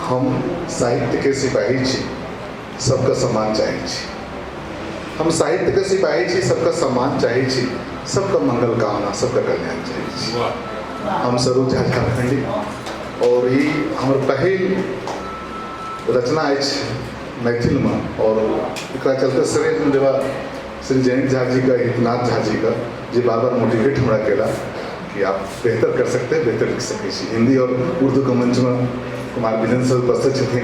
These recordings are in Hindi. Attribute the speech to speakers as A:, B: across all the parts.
A: हम साहित्य के सिपाही छी, सबका सम्मान चाहे छी। हम साहित्य के सिपाही छी, सबका सम्मान चाहे छी, सबका मंगल कामना, सबका कल्याण चाहे छी। हम सरोज झा झारखंडी और ये हमर पहिल रचना अछि मैथिल में और एक चलते श्रेय हम देवा श्री जयंत झा जी का, हितनाथ झा जी का, जो बार बार मोटिवेट हमरा केला कि आप बेहतर कर सकते हैं, बेहतर लिख सकते हैं। हिंदी और उर्दू के मंच में कुमार विजन सर उपस्थित थे,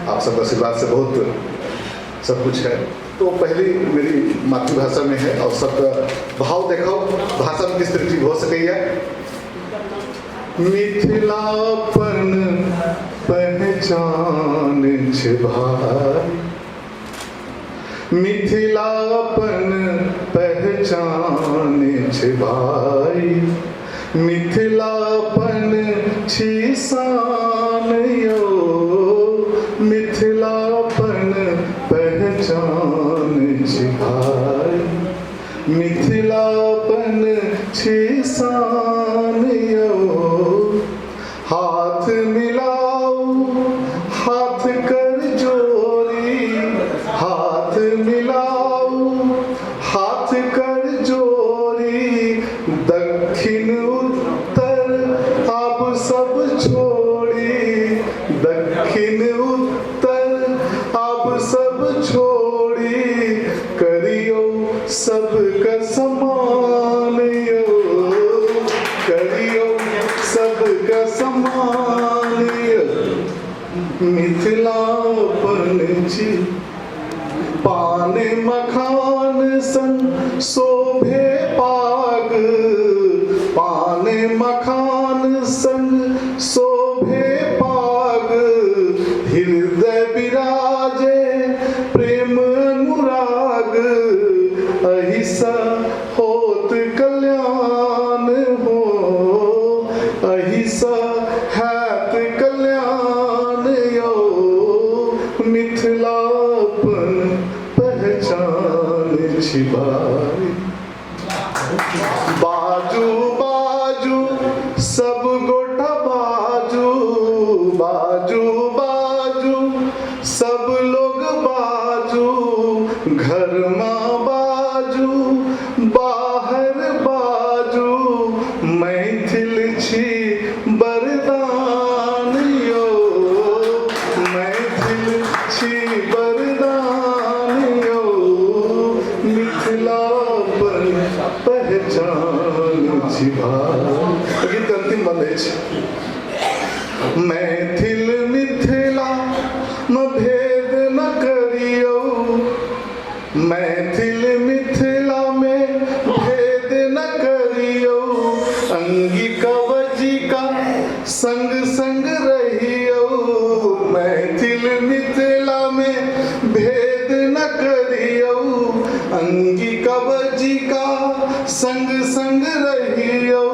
A: आप सबका आशीर्वाद से बहुत सब कुछ है। तो पहली मेरी मातृभाषा में है और सबका भाव देखो भाषा में किस तरह हो सके है। मिथिलापन पहचान छे भाई, मिथिलापन पहचान छे भाई, मिथिलापन छी शान यो, मिथिलापन पहचान छे भाई, मिथिलापन छी शान यो। हाथ मिलाओ हाथ कर जोड़ी, हाथ मिलाओ हाथ कर जोड़ी, दक्षिण उत्तर आप सब छोड़ी, दक्षिण उत्तर आप सब छोड़ी, करियो सबका समान यो, करियो सबका समान यो। मिथिलापन छी पान मखान सन शोभे पाग, पान मखान सन शोभे पाग, हृदय विराजे प्रेम अनुराग, अहिसा होत कल्याण हो, अहिसा हैत कल्याण यो। मिथिलापन पहचान छी भाई, बाजू बाजू सब गोटा बाजू, बाजू बाजू सब लोग बाजू, घर में बाजू बाहर बाजू, मैथिल छी बरदान यो, मैथिल छी बरदान यो। मिथिलापन पहचान छी भाई। गीत अंतिम बंद अछि। मैथिल मिथिला में भेद न करियो, मैथिल मिथिला में भेद न करियो, अंगिका वजिका संग संग रहियो, मैथिल मिथिला में भेद न करियो, अंगिका वजिका संग संग रहियो,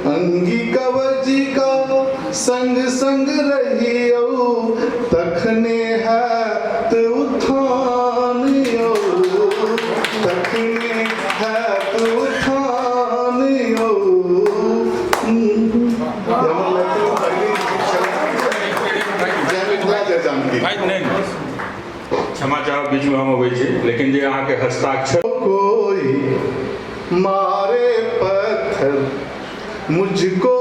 A: अंगिका वजिका संग संग रहियो, तखने हैत उत्थान यो, तखने हैत उत्थान यो।
B: क्षमा चाहब बीच में हम अबै छी, लेकिन जे अहाँ के हस्ताक्षर
A: कोई मारे पत्थर मुझको